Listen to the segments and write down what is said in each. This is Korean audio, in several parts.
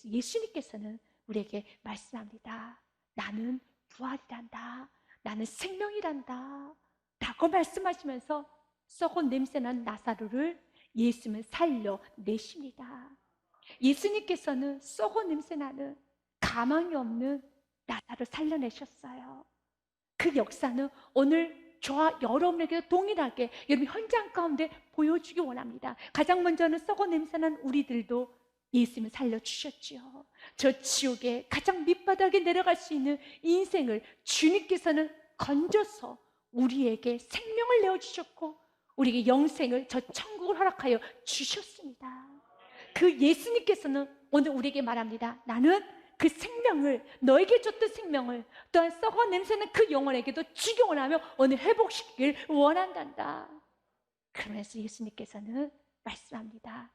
예수님께서는 우리에게 말씀합니다. 나는 부활이란다. 나는 생명이란다. 라고 말씀하시면서 썩은 냄새난 나사로를 예수님은 살려내십니다. 예수님께서는 썩은 냄새나는 가망이 없는 나사로를 살려내셨어요. 그 역사는 오늘 저와 여러분에게도 동일하게 여러분 현장 가운데 보여주기 원합니다. 가장 먼저는 썩은 냄새난 우리들도 예수님을 살려주셨지요. 저 지옥의 가장 밑바닥에 내려갈 수 있는 인생을 주님께서는 건져서 우리에게 생명을 내어주셨고 우리에게 영생을 저 천국을 허락하여 주셨습니다. 그 예수님께서는 오늘 우리에게 말합니다. 나는 그 생명을, 너에게 줬던 생명을 또한 썩어 냄새는 그 영혼에게도 주기 원하며 오늘 회복시키길 원한단다. 그러면서 예수님께서는 말씀합니다.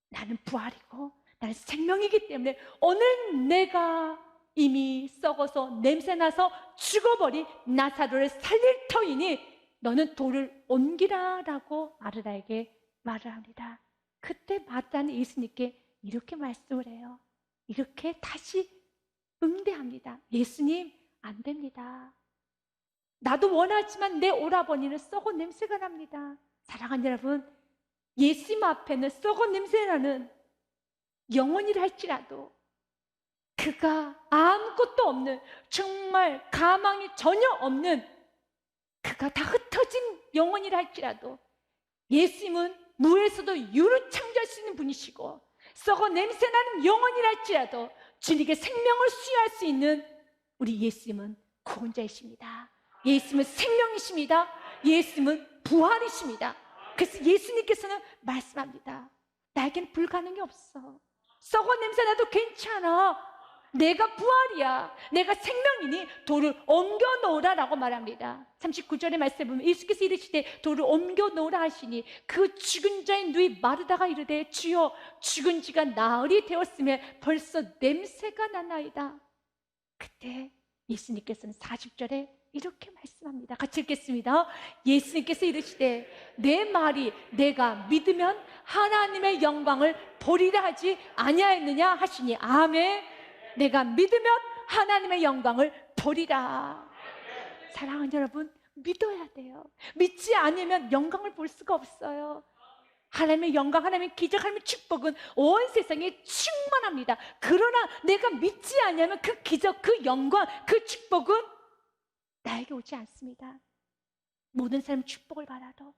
나는 부활이고 나는 생명이기 때문에 오늘 내가 이미 썩어서 냄새나서 죽어버린 나사로를 살릴 터이니 너는 돌을 옮기라 라고 마르다에게 말을 합니다. 그때 마르다는 예수님께 이렇게 말씀을 해요. 이렇게 다시 응대합니다. 예수님, 안 됩니다. 나도 원하지만 내 오라버니는 썩은 냄새가 납니다. 사랑하는 여러분, 예수님 앞에는 썩은 냄새나는 영혼이라 할지라도 그가 아무것도 없는, 정말 가망이 전혀 없는, 그가 다 흩어진 영혼이라 할지라도 예수님은 무에서도 유를 창조할 수 있는 분이시고 썩어 냄새나는 영혼이라 할지라도 주님께 생명을 수여할 수 있는 우리 예수님은 구원자이십니다. 예수님은 생명이십니다. 예수님은 부활이십니다. 그래서 예수님께서는 말씀합니다. 나에게는 불가능이 없어. 썩어 냄새나도 괜찮아. 내가 부활이야. 내가 생명이니 돌을 옮겨 놓으라 라고 말합니다. 39절의 말씀에 보면 예수께서 이르시되 돌을 옮겨 놓으라 하시니 그 죽은 자의 누이 마르다가 이르되 주여 죽은 지가 나흘이 되었으면 벌써 냄새가 나나이다. 그때 예수님께서는 40절에 이렇게 말씀합니다. 같이 읽겠습니다. 예수님께서 이르시되 내 말이 내가 믿으면 하나님의 영광을 보리라 하지 아니하였느냐 하시니 아멘. 내가 믿으면 하나님의 영광을 보리라. 사랑하는 여러분, 믿어야 돼요. 믿지 않으면 영광을 볼 수가 없어요. 하나님의 영광, 하나님의 기적, 하나님의 축복은 온 세상에 충만합니다. 그러나 내가 믿지 않으면 그 기적, 그 영광, 그 축복은 나에게 오지 않습니다. 모든 사람 축복을 받아도,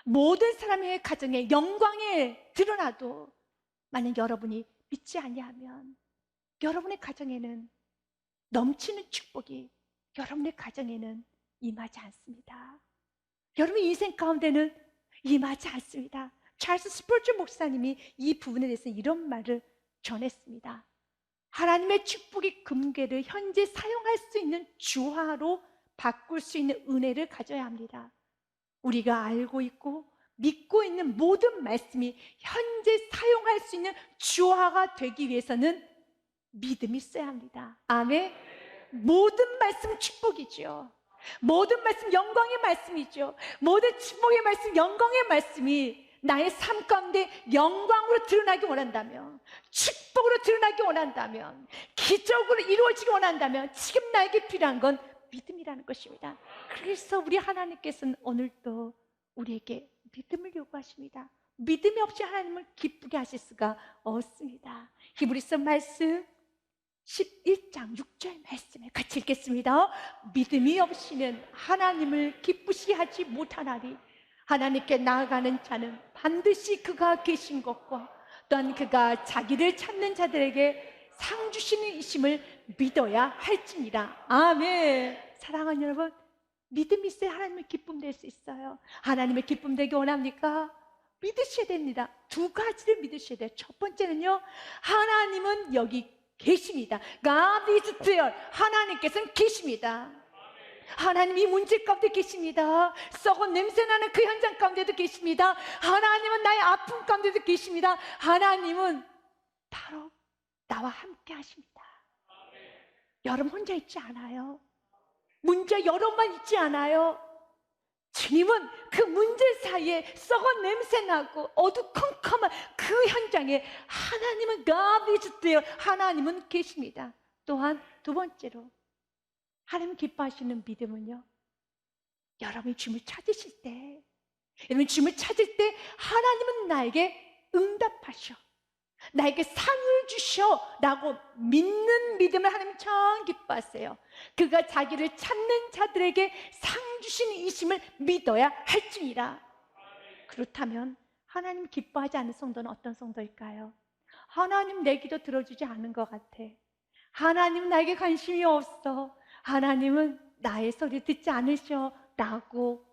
모든 사람의 가정에 영광에 드러나도 만약 여러분이 믿지 아니하면 여러분의 가정에는 넘치는 축복이 여러분의 가정에는 임하지 않습니다. 여러분의 인생 가운데는 임하지 않습니다. 찰스 스펄전 목사님이 이 부분에 대해서 이런 말을 전했습니다. 하나님의 축복의 금괴를 현재 사용할 수 있는 주화로 바꿀 수 있는 은혜를 가져야 합니다. 우리가 알고 있고 믿고 있는 모든 말씀이 현재 사용할 수 있는 주화가 되기 위해서는 믿음이 있어야 합니다. 아멘. 모든 말씀 축복이죠. 모든 말씀 영광의 말씀이죠. 모든 축복의 말씀, 영광의 말씀이 나의 삶 가운데 영광으로 드러나기 원한다면, 축복으로 드러나기 원한다면, 기적으로 이루어지기 원한다면 지금 나에게 필요한 건 믿음이라는 것입니다. 그래서 우리 하나님께서는 오늘도 우리에게 믿음을 요구하십니다. 믿음이 없이 하나님을 기쁘게 하실 수가 없습니다. 히브리서 말씀 11장 6절 말씀을 같이 읽겠습니다. 믿음이 없이는 하나님을 기쁘시게 하지 못하나니 하나님께 나아가는 자는 반드시 그가 계신 것과 또한 그가 자기를 찾는 자들에게 상 주시는 이심을 믿어야 할지니라. 아멘. 사랑하는 여러분, 믿음이 있어야 하나님의 기쁨 될 수 있어요. 하나님의 기쁨 되기 원합니까? 믿으셔야 됩니다. 두 가지를 믿으셔야 돼요. 첫 번째는요, 하나님은 여기 계십니다. God is there. 하나님께서는 계십니다. 하나님이 문제 가운데 계십니다. 썩은 냄새나는 그 현장 가운데도 계십니다. 하나님은 나의 아픔 가운데도 계십니다. 하나님은 바로 나와 함께 하십니다. 여러분 혼자 있지 않아요. 문제 여러분만 있지 않아요. 주님은 그 문제 사이에 썩은 냄새 나고 어두컴컴한 그 현장에 하나님은 God is there. 하나님은 계십니다. 또한 두 번째로 하나님 기뻐하시는 믿음은요, 여러분이 주님을 찾으실 때, 여러분 주님을 찾을 때 하나님은 나에게 응답하셔, 나에게 상을 주셔 라고 믿는 믿음을 하나님 참 기뻐하세요. 그가 자기를 찾는 자들에게 상 주시는 이심을 믿어야 할지니라. 그렇다면 하나님 기뻐하지 않는 성도는 어떤 성도일까요? 하나님 내 기도 들어주지 않은 것 같아, 하나님은 나에게 관심이 없어, 하나님은 나의 소리 듣지 않으셔 라고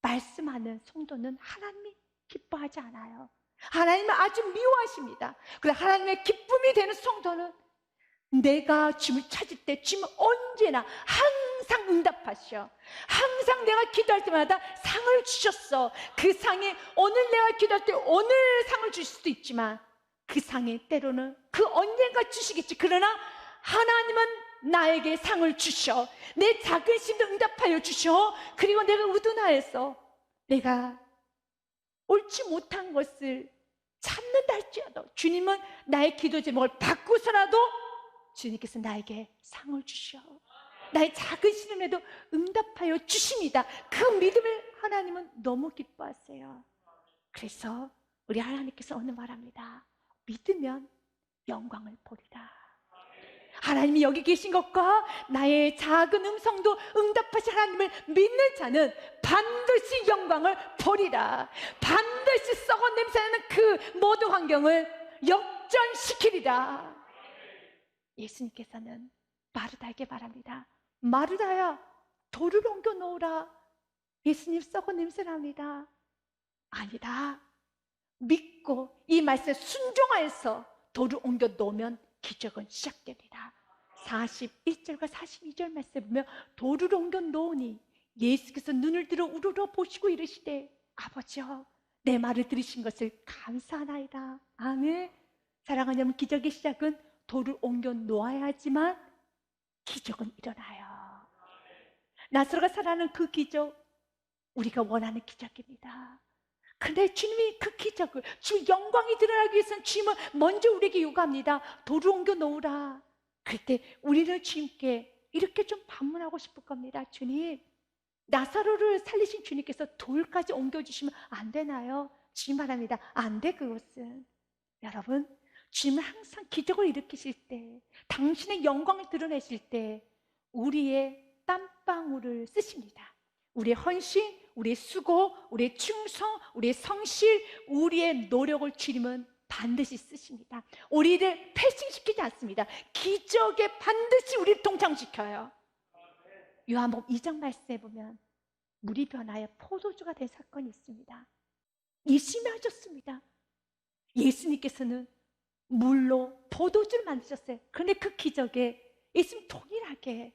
말씀하는 성도는 하나님이 기뻐하지 않아요. 하나님은 아주 미워하십니다. 그래서 하나님의 기쁨이 되는 성도는 내가 주님을 찾을 때 주님은 언제나 항상 응답하셔. 항상 내가 기도할 때마다 상을 주셨어. 그 상이 오늘 내가 기도할 때 오늘 상을 주실 수도 있지만 그 상이 때로는 그 언젠가 주시겠지. 그러나 하나님은 나에게 상을 주셔. 내 작은 심도 응답하여 주셔. 그리고 내가 우둔하여서 내가 옳지 못한 것을 찾는다 할지라도 주님은 나의 기도 제목을 바꾸서라도 주님께서 나에게 상을 주셔. 나의 작은 시름에도 응답하여 주십니다. 그 믿음을 하나님은 너무 기뻐하세요. 그래서 우리 하나님께서 오늘 말합니다. 믿으면 영광을 보리라. 하나님이 여기 계신 것과 나의 작은 음성도 응답하신 하나님을 믿는 자는 반드시 영광을 보리라. 반드시 썩은 냄새나는 그 모든 환경을 역전시키리라. 예수님께서는 마르다에게 말합니다. 마르다야, 돌을 옮겨 놓으라. 예수님, 썩은 냄새납니다. 아니다. 믿고 이 말씀에 순종하여서 돌을 옮겨 놓으면 기적은 시작되리라. 41절과 42절 말씀에 보면 돌을 옮겨 놓으니 예수께서 눈을 들어 우러러 보시고 이르시되 아버지여, 내 말을 들으신 것을 감사하나이다. 아멘. 사랑하는 여러분, 기적의 시작은 돌을 옮겨 놓아야 하지만 기적은 일어나요. 나사로가 살아나는 그 기적, 우리가 원하는 기적입니다. 근데 주님이 그 기적을, 주 영광이 드러나기 위해서는 주님은 먼저 우리에게 요구합니다. 돌을 옮겨 놓으라. 그때 우리는 주님께 이렇게 좀 반문하고 싶을 겁니다. 주님, 나사로를 살리신 주님께서 돌까지 옮겨주시면 안 되나요? 주님 말합니다. 안 돼, 그것은. 여러분, 주님은 항상 기적을 일으키실 때, 당신의 영광을 드러내실 때 우리의 땀방울을 쓰십니다. 우리의 헌신, 우리의 수고, 우리의 충성, 우리의 성실, 우리의 노력을 주님은 반드시 쓰십니다. 우리를 패싱시키지 않습니다. 기적에 반드시 우리를 동참시켜요. 요한복음 2장 말씀에 보면 물이 변하여 포도주가 된 사건이 있습니다. 예수님이 하셨습니다. 예수님께서는 물로 포도주를 만드셨어요. 그런데 그 기적에 예수님 동일하게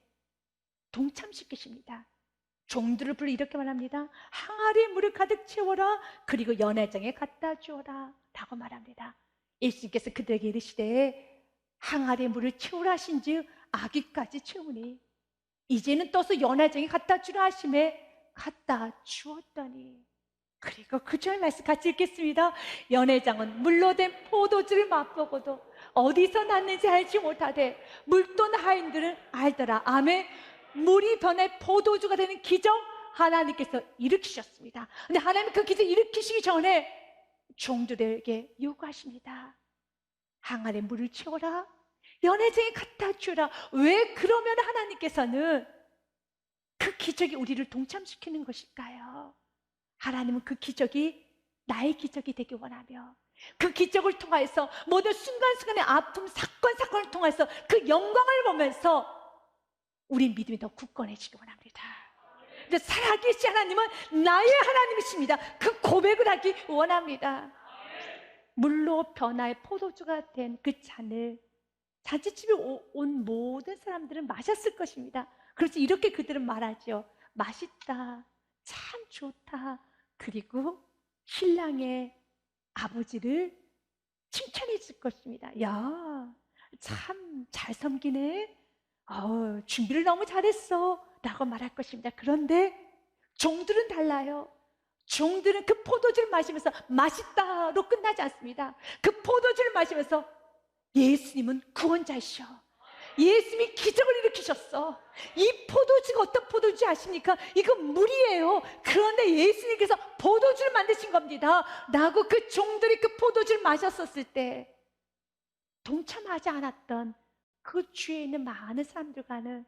동참시키십니다. 종들을 불러 이렇게 말합니다. 항아리에 물을 가득 채워라. 그리고 연회장에 갖다 주어라 라고 말합니다. 예수님께서 그들에게 이르시되 항아리에 물을 채우라 하신즉 아기까지 채우니 이제는 떠서 연회장에 갖다 주라 하심에 갖다 주었더니, 그리고 그 주의 말씀 같이 읽겠습니다. 연회장은 물로 된 포도주를 맛보고도 어디서 났는지 알지 못하되 물돈 하인들은 알더라. 아멘. 물이 변해 포도주가 되는 기적 하나님께서 일으키셨습니다. 근데 하나님 그 기적 일으키시기 전에 종들에게 요구하십니다. 항아리에 물을 채워라. 연회장에 갖다 주라. 왜 그러면 하나님께서는 그 기적이 우리를 동참시키는 것일까요? 하나님은 그 기적이 나의 기적이 되길 원하며 그 기적을 통하여서 모든 순간순간의 아픔, 사건을 통해서 그 영광을 보면서 우리 믿음이 더 굳건해지기 원합니다. 근데 살아계신 하나님은 나의 하나님이십니다. 그 고백을 하기 원합니다. 물로 변화의 포도주가 된 그 잔을 잔치집에 온 모든 사람들은 마셨을 것입니다. 그래서 이렇게 그들은 말하죠. 맛있다, 참 좋다. 그리고 신랑의 아버지를 칭찬했을 것입니다. 야, 참 잘 섬기네. 준비를 너무 잘했어 라고 말할 것입니다. 그런데 종들은 달라요. 종들은 그 포도주를 마시면서 맛있다로 끝나지 않습니다. 그 포도주를 마시면서 예수님은 구원자이셔, 예수님이 기적을 일으키셨어, 이 포도주가 어떤 포도주인지 아십니까? 이거 물이에요. 그런데 예수님께서 포도주를 만드신 겁니다 라고 그 종들이 그 포도주를 마셨었을 때 동참하지 않았던 그 주위에 있는 많은 사람들과는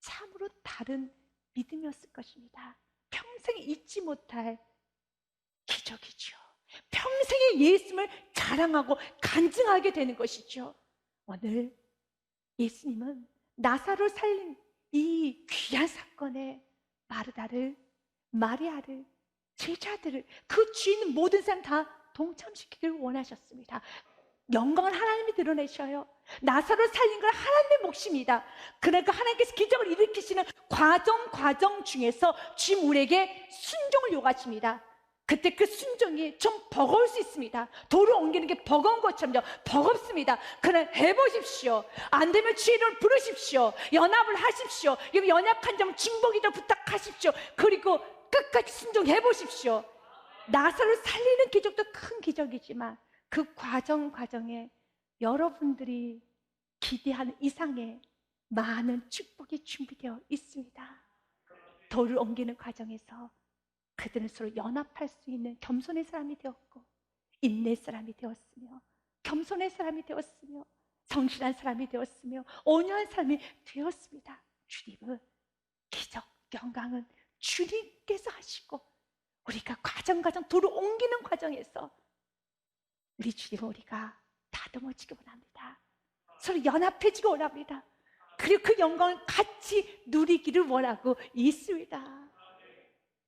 참으로 다른 믿음이었을 것입니다. 평생 잊지 못할 기적이죠. 평생에 예수님을 자랑하고 간증하게 되는 것이죠. 오늘 예수님은 나사로를 살린 이 귀한 사건에 마르다를, 마리아를, 제자들을, 그 주위 있는 모든 사람 다 동참시키기를 원하셨습니다. 영광을 하나님이 드러내셔요. 나사로를 살린 건 하나님의 몫입니다. 그러니까 하나님께서 기적을 일으키시는 과정 중에서 주님 우리에게 순종을 요구하십니다. 그때 그 순종이 좀 버거울 수 있습니다. 돌을 옮기는 게 버거운 것처럼요, 버겁습니다. 그러나 해보십시오. 안 되면 주의 이름을 부르십시오. 연합을 하십시오. 연약한 점 중보기도 부탁하십시오. 그리고 끝까지 순종해 보십시오. 나사로를 살리는 기적도 큰 기적이지만 그 과정에 여러분들이 기대하는 이상의 많은 축복이 준비되어 있습니다. 돌을 옮기는 과정에서 그들은 서로 연합할 수 있는 겸손의 사람이 되었고, 인내의 사람이 되었으며, 겸손의 사람이 되었으며, 성실한 사람이 되었으며, 온유한 사람이 되었습니다. 주님은 기적, 영광은 주님께서 하시고, 우리가 과정 돌을 옮기는 과정에서 우리 주님은 우리가 다듬어지기 원합니다. 서로 연합해지기 원합니다. 그리고 그 영광을 같이 누리기를 원하고 있습니다.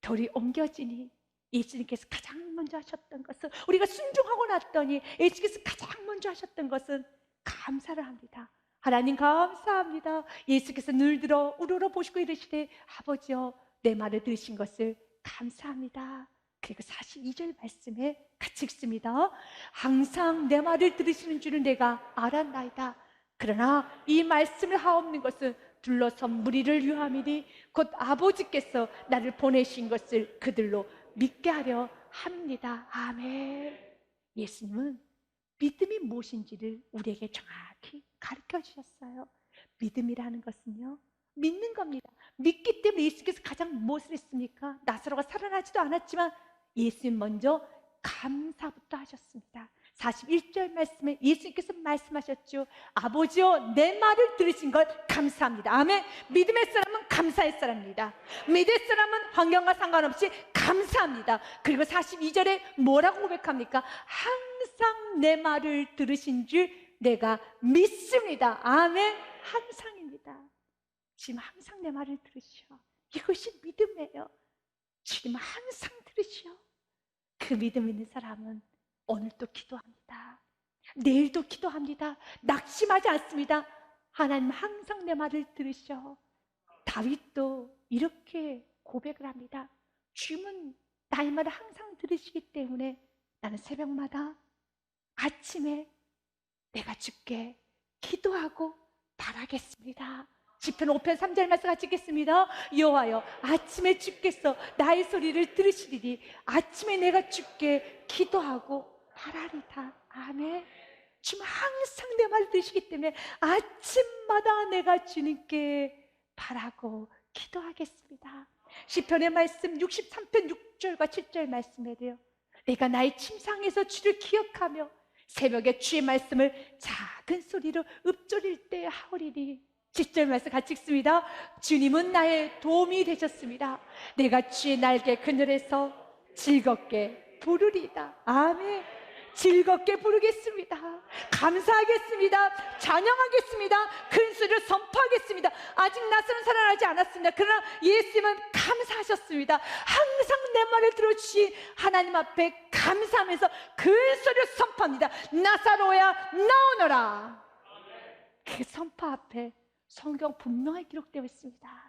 돌이 옮겨지니 예수님께서 가장 먼저 하셨던 것은, 우리가 순종하고 났더니 예수님께서 가장 먼저 하셨던 것은 감사를 합니다. 하나님 감사합니다. 예수께서 늘 들어 우러러 보시고 이르시되 아버지여 내 말을 들으신 것을 감사합니다. 그리고 42절 말씀에 같이 읽습니다. 항상 내 말을 들으시는 줄은 내가 알았나이다. 그러나 이 말씀을 하옵는 것은 둘러선 무리를 위함이니 곧 아버지께서 나를 보내신 것을 그들로 믿게 하려 합니다. 아멘. 예수님은 믿음이 무엇인지를 우리에게 정확히 가르쳐 주셨어요. 믿음이라는 것은요, 믿는 겁니다. 믿기 때문에 예수께서 가장 무엇을 했습니까? 나사로가 살아나지도 않았지만 예수님 먼저 감사부터 하셨습니다. 41절 말씀에 예수님께서 말씀하셨죠. 아버지여 내 말을 들으신 것 감사합니다. 아멘. 믿음의 사람은 감사의 사람입니다. 믿을 사람은 환경과 상관없이 감사합니다. 그리고 42절에 뭐라고 고백합니까? 항상 내 말을 들으신 줄 내가 믿습니다. 아멘. 항상입니다. 지금 항상 내 말을 들으셔. 이것이 믿음이에요. 지금 항상 들으셔. 그 믿음 있는 사람은 오늘도 기도합니다. 내일도 기도합니다. 낙심하지 않습니다. 하나님 항상 내 말을 들으셔. 다윗도 이렇게 고백을 합니다. 주님은 나의 말을 항상 들으시기 때문에 나는 새벽마다 아침에 내가 주께 기도하고 바라겠습니다. 시편 5편 3절 말씀 같이 읽겠습니다. 여호와여 아침에 주께서 나의 소리를 들으시리니 아침에 내가 주께 기도하고 바라리다. 아멘. 주님 항상 내 말을 들으시기 때문에 아침마다 내가 주님께 바라고 기도하겠습니다. 시편의 말씀 63편 6절과 7절 말씀에도요, 내가 나의 침상에서 주를 기억하며 새벽에 주의 말씀을 작은 소리로 읊조릴 때 하오리니. 7절 말씀 같이 읽습니다. 주님은 나의 도움이 되셨습니다. 내가 주의 날개 그늘에서 즐겁게 부르리다. 아멘. 즐겁게 부르겠습니다. 감사하겠습니다. 찬양하겠습니다. 큰 소리로 선포하겠습니다. 아직 나사로는 살아나지 않았습니다. 그러나 예수님은 감사하셨습니다. 항상 내 말을 들어주신 하나님 앞에 감사하면서 큰 소리로 선포합니다. 나사로야 나오너라. 그 선포 앞에 성경 분명히 기록되어 있습니다.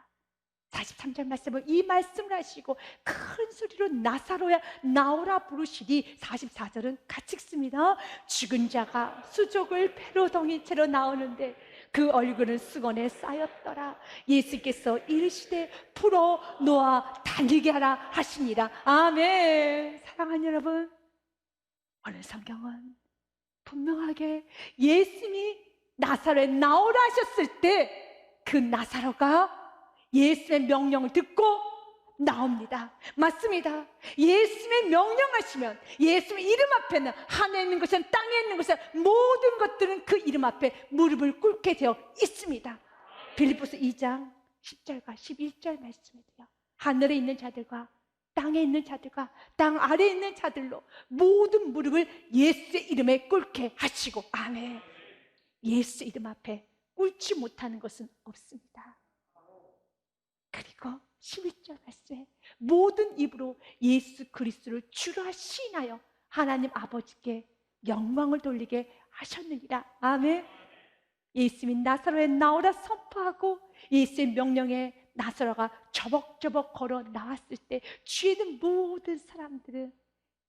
43절 말씀은 이 말씀을 하시고 큰 소리로 나사로야 나오라 부르시니 44절은 같이 읽습니다. 죽은 자가 수족을 배로 덩인 채로 나오는데 그 얼굴은 수건에 쌓였더라. 예수께서 이르시되 풀어 놓아 다니게 하라 하시니라. 아멘. 사랑하는 여러분, 오늘 성경은 분명하게 예수님이 나사로에 나오라 하셨을 때 그 나사로가 예수의 명령을 듣고 나옵니다. 맞습니다. 예수님의 명령하시면, 예수님의 이름 앞에는 하늘에 있는 것은 땅에 있는 것은 모든 것들은 그 이름 앞에 무릎을 꿇게 되어 있습니다. 빌립보서 2장 10절과 11절 말씀이에요. 하늘에 있는 자들과 땅에 있는 자들과 땅 아래에 있는 자들로 모든 무릎을 예수의 이름에 꿇게 하시고, 아멘. 예수 이름 앞에 꿇지 못하는 것은 없습니다. 그리고 11절 말씀에 모든 입으로 예수 그리스도를 주라 시인하여 하나님 아버지께 영광을 돌리게 하셨느니라. 아멘. 예수님이 나사로에 나오라 선포하고 예수의 명령에 나사로가 저벅저벅 걸어 나왔을 때 주위에 있는 모든 사람들은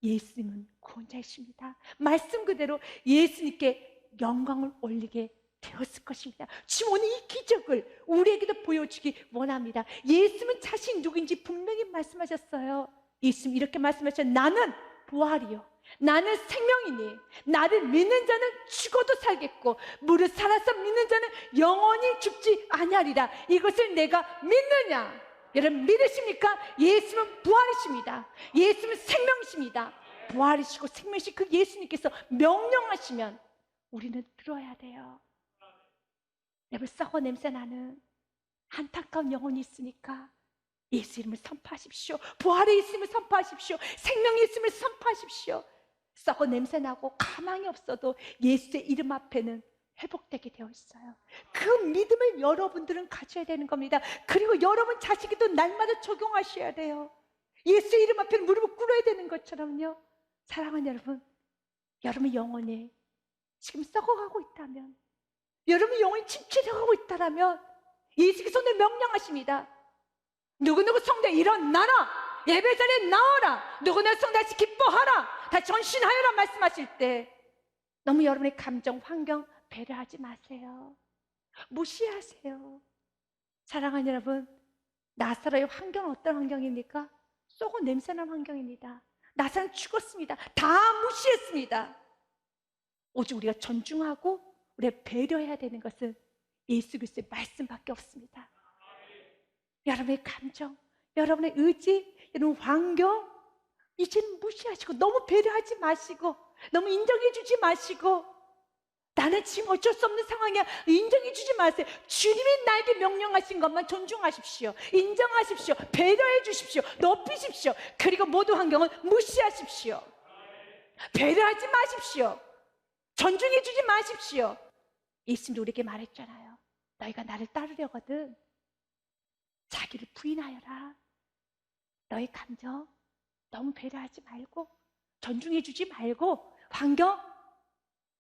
예수님은 구원자이십니다. 말씀 그대로 예수님께 영광을 올리게 되었을 것입니다. 지금 오늘 이 기적을 우리에게도 보여주기 원합니다. 예수님은 자신 누구인지 분명히 말씀하셨어요. 예수님 이렇게 말씀하셨어요. 나는 부활이요, 나는 생명이니 나를 믿는 자는 죽어도 살겠고 무릇 살아서 믿는 자는 영원히 죽지 아니하리라. 이것을 내가 믿느냐? 여러분 믿으십니까? 예수님은 부활이십니다. 예수님은 생명이십니다. 부활이시고 생명이신 그 예수님께서 명령하시면 우리는 들어야 돼요. 여러분, 썩어 냄새나는 안타까운 영혼이 있으니까 예수 이름을 선포하십시오. 부활의 예수님을 선포하십시오. 생명의 예수님을 선포하십시오. 썩어 냄새나고 가망이 없어도 예수의 이름 앞에는 회복되게 되어 있어요. 그 믿음을 여러분들은 가져야 되는 겁니다. 그리고 여러분 자식에도 날마다 적용하셔야 돼요. 예수의 이름 앞에는 무릎을 꿇어야 되는 것처럼요. 사랑하는 여러분, 여러분 영혼이 지금 썩어가고 있다면, 여러분 영혼이 침체되어가고 있다면 예수께서 오늘 명령하십니다. 누구누구 성도에 일어나라, 예배 자리에 나와라, 누구누구 성도 다시 기뻐하라, 다시 전신하여라 말씀하실 때 너무 여러분의 감정, 환경 배려하지 마세요. 무시하세요. 사랑하는 여러분, 나사로의 환경은 어떤 환경입니까? 썩어 냄새나는 환경입니다. 나사로는 죽었습니다. 다 무시했습니다. 오직 우리가 존중하고 우리가 배려해야 되는 것은 예수 그리스도의 말씀밖에 없습니다. 여러분의 감정, 여러분의 의지, 여러분 환경 이제는 무시하시고 너무 배려하지 마시고 너무 인정해 주지 마시고 나는 지금 어쩔 수 없는 상황이야 인정해 주지 마세요. 주님이 나에게 명령하신 것만 존중하십시오. 인정하십시오. 배려해 주십시오. 높이십시오. 그리고 모든 환경을 무시하십시오. 배려하지 마십시오. 존중해 주지 마십시오. 예수님도 우리에게 말했잖아요. 너희가 나를 따르려거든 자기를 부인하여라. 너희 감정 너무 배려하지 말고 존중해 주지 말고 환경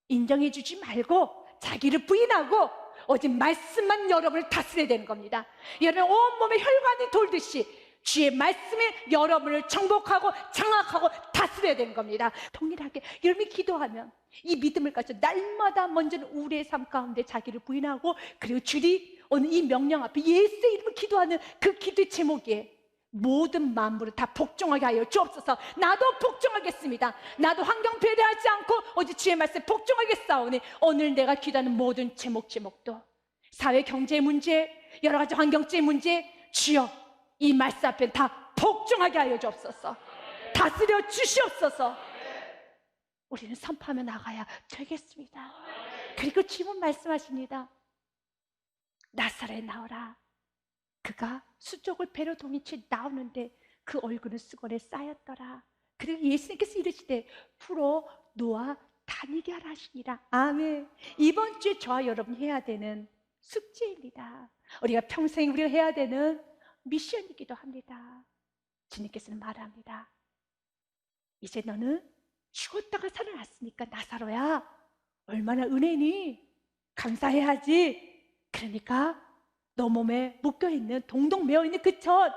인정해 주지 말고 자기를 부인하고 오직 말씀만 여러분을 다스려야 되는 겁니다. 여러분 온몸에 혈관이 돌듯이 주의 말씀에 여러분을 정복하고 장악하고 다스려야 되는 겁니다. 동일하게 여러분이 기도하면 이 믿음을 가지고 날마다 먼저는 우리의 삶 가운데 자기를 부인하고 그리고 주님 오늘 이 명령 앞에 예수의 이름을 기도하는 그 기도의 제목에 모든 만물을 다 복종하게 하여 주옵소서. 나도 복종하겠습니다. 나도 환경 배려하지 않고 오직 주의 말씀에 복종하겠사오니 오늘 내가 기도하는 모든 제목도 사회 경제 문제 여러 가지 환경적인 문제 주여 이 말씀 앞에 다 복종하게 하여 주옵소서. 다스려 주시옵소서. 우리는 선포하며 나가야 되겠습니다. 그리고 지금 말씀하십니다. 나사로에 나오라. 그가 수족을 배로 동이치 나오는데 그 얼굴은 수건에 쌓였더라. 그리고 예수님께서 이르시되 풀어 놓아 다니게 하라 하시니라. 아멘. 이번 주에 저와 여러분이 해야 되는 숙제입니다. 우리가 평생 우리가 해야 되는 미션이기도 합니다. 주님께서는 말합니다. 이제 너는 죽었다가 살아났으니까 나사로야 얼마나 은혜니 감사해야지. 그러니까 너 몸에 묶여있는 동동 메어있는 그 젖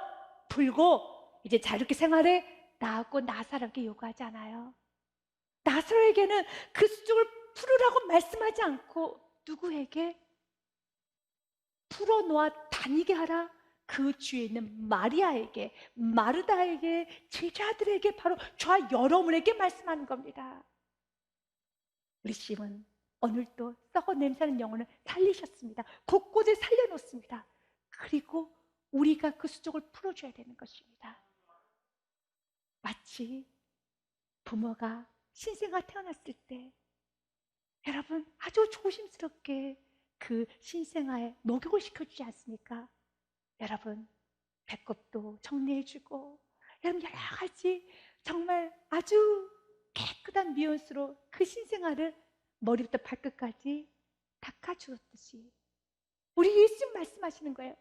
풀고 이제 자유롭게 생활해 나하고 나사로에게 요구하지 않아요. 나사로에게는 그 수족을 풀으라고 말씀하지 않고 누구에게? 풀어놓아 다니게 하라. 그 주위에 있는 마리아에게, 마르다에게, 제자들에게, 바로 저와 여러분에게 말씀하는 겁니다. 우리 주님은 오늘도 썩어 냄새나는 영혼을 살리셨습니다. 곳곳에 살려놓습니다. 그리고 우리가 그 수족을 풀어줘야 되는 것입니다. 마치 부모가 신생아 태어났을 때 여러분 아주 조심스럽게 그 신생아에 목욕을 시켜주지 않습니까? 여러분 배꼽도 정리해주고 여러분 여러 가지 정말 아주 깨끗한 미온수로 그 신생아를 머리부터 발끝까지 닦아주었듯이 우리 예수님 말씀하시는 거예요.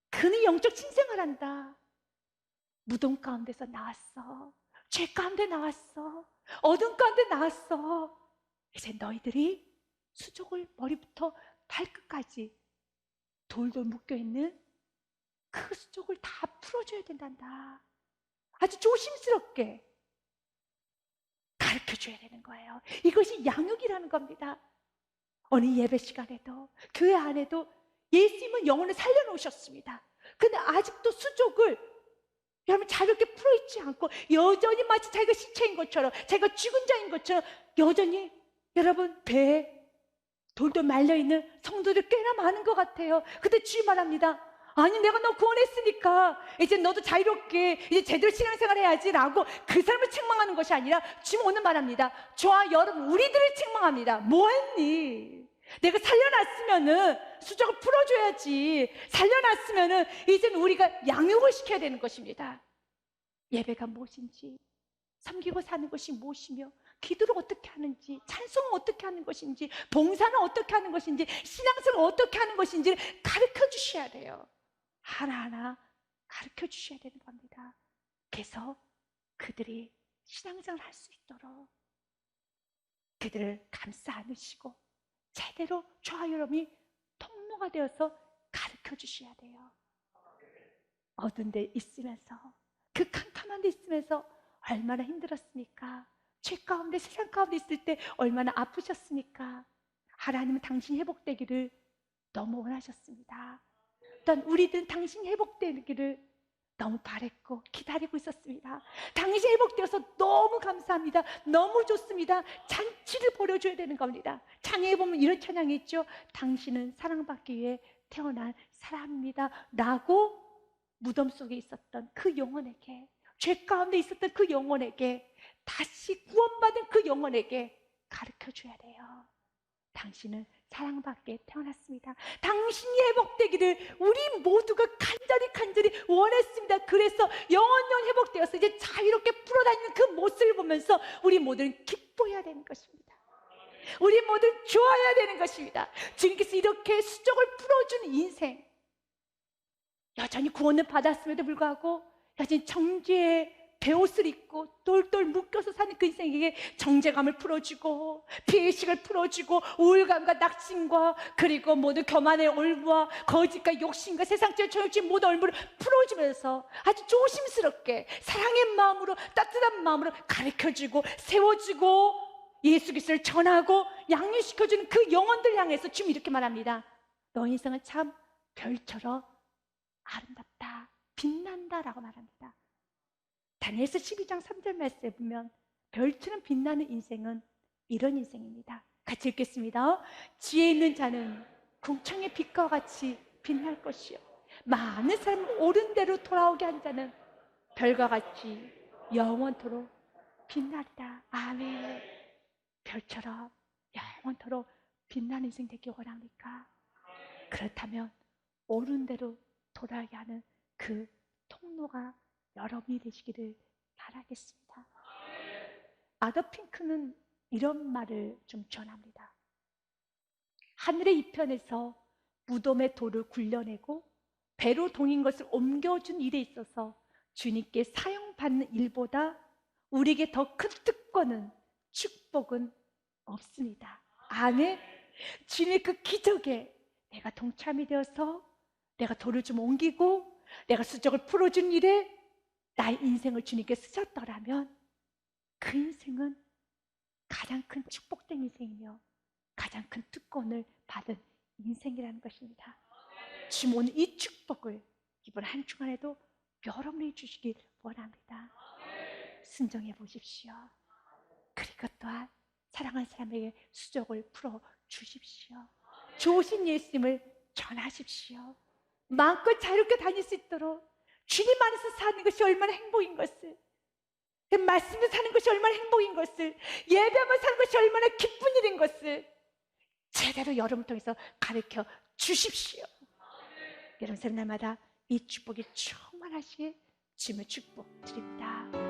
그는 영적 신생아란다. 무덤 가운데서 나왔어. 죄 가운데 나왔어. 어둠 가운데 나왔어. 이제 너희들이 수족을 머리부터 발끝까지 돌돌 묶여있는 그 수족을 다 풀어줘야 된단다. 아주 조심스럽게 가르쳐줘야 되는 거예요. 이것이 양육이라는 겁니다. 어느 예배 시간에도 교회 안에도 예수님은 영혼을 살려놓으셨습니다. 근데 아직도 수족을 여러분 자유롭게 풀어있지 않고 여전히 마치 자기가 시체인 것처럼 자기가 죽은 자인 것처럼 여전히 여러분 배에 돌돌 말려있는 성도들 꽤나 많은 것 같아요. 근데 주님 말합니다. 아니 내가 너 구원했으니까 이제 너도 자유롭게 이제 제대로 신앙생활 해야지 라고 그 사람을 책망하는 것이 아니라 지금 오늘 말합니다. 저와 여러분 우리들을 책망합니다. 뭐했니? 내가 살려놨으면은 수족을 풀어줘야지. 살려놨으면은 이제는 우리가 양육을 시켜야 되는 것입니다. 예배가 무엇인지, 섬기고 사는 것이 무엇이며, 기도를 어떻게 하는지, 찬송을 어떻게 하는 것인지, 봉사는 어떻게 하는 것인지, 신앙생활을 어떻게 하는 것인지를 가르쳐 주셔야 돼요. 하나하나 가르쳐 주셔야 되는 겁니다. 그래서 그들이 신앙생활을 할 수 있도록 그들을 감싸 안으시고 제대로 저와 여러분이 통로가 되어서 가르쳐 주셔야 돼요. 어두운 데 있으면서 그 캄캄한 데 있으면서 얼마나 힘들었습니까? 죄 가운데 세상 가운데 있을 때 얼마나 아프셨습니까? 하나님은 당신 회복되기를 너무 원하셨습니다. 또한 우리들은 당신 회복되기를 너무 바랬고 기다리고 있었습니다. 당신 회복되어서 너무 감사합니다. 너무 좋습니다. 잔치를 벌여줘야 되는 겁니다. 찬양에 보면 이런 찬양이 있죠. 당신은 사랑받기 위해 태어난 사람입니다 라고 무덤 속에 있었던 그 영혼에게, 죄 가운데 있었던 그 영혼에게, 다시 구원받은 그 영혼에게 가르쳐줘야 돼요. 당신은 사랑받게 태어났습니다. 당신이 회복되기를 우리 모두가 간절히 원했습니다. 그래서 영원히 회복되어서 이제 자유롭게 풀어다니는 그 모습을 보면서 우리 모두는 기뻐해야 되는 것입니다. 우리 모두는 좋아해야 되는 것입니다. 주님께서 이렇게 수족을 풀어준 인생, 여전히 구원을 받았음에도 불구하고 여전히 정죄의 베옷을 입고 똘똘 묶여서 사는 그 인생에게 정죄감을 풀어주고 피해의식을 풀어주고 우울감과 낙심과 그리고 모두 교만의 올무와 거짓과 욕심과 세상적인 조용진 모든 얼무를 풀어주면서 아주 조심스럽게 사랑의 마음으로 따뜻한 마음으로 가르쳐주고 세워주고 예수 그리스도를 전하고 양육시켜주는 그 영혼들 향해서 주님 이렇게 말합니다. 너 인생은 참 별처럼 아름답다, 빛난다 라고 말합니다. 다니엘서 12장 3절 말씀에 보면 별처럼 빛나는 인생은 이런 인생입니다. 같이 읽겠습니다. 지혜 있는 자는 궁창의 빛과 같이 빛날 것이요 많은 사람을 옳은 대로 돌아오게 한 자는 별과 같이 영원토록 빛나리라. 아멘. 별처럼 영원토록 빛나는 인생 되기 원합니까? 그렇다면 옳은 대로 돌아가게 하는 그 통로가 여러분이 되시기를 바라겠습니다. 아더 핑크는 이런 말을 좀 전합니다. 하늘의 이편에서 무덤의 돌을 굴려내고 배로 동인 것을 옮겨준 일에 있어서 주님께 사용받는 일보다 우리에게 더 큰 특권은, 축복은 없습니다. 아멘. 주님의 그 기적에 내가 동참이 되어서 내가 돌을 좀 옮기고 내가 수적을 풀어준 일에 나의 인생을 주님께 쓰셨더라면 그 인생은 가장 큰 축복된 인생이며 가장 큰 특권을 받은 인생이라는 것입니다. 주님 오늘 이 축복을 이번 한 주간에도 여러분이 주시길 원합니다. 순종해 보십시오. 그리고 또한 사랑하는 사람에게 수족을 풀어 주십시오. 좋으신 예수님을 전하십시오. 마음껏 자유롭게 다닐 수 있도록 주님 안에서 사는 것이 얼마나 행복인 것을, 그 말씀을 사는 것이 얼마나 행복인 것을, 예배하며 사는 것이 얼마나 기쁜 일인 것을 제대로 여러분 통해서 가르쳐 주십시오. 여러분 날마다 이 축복이 충만하시길 주님의 축복 드립니다.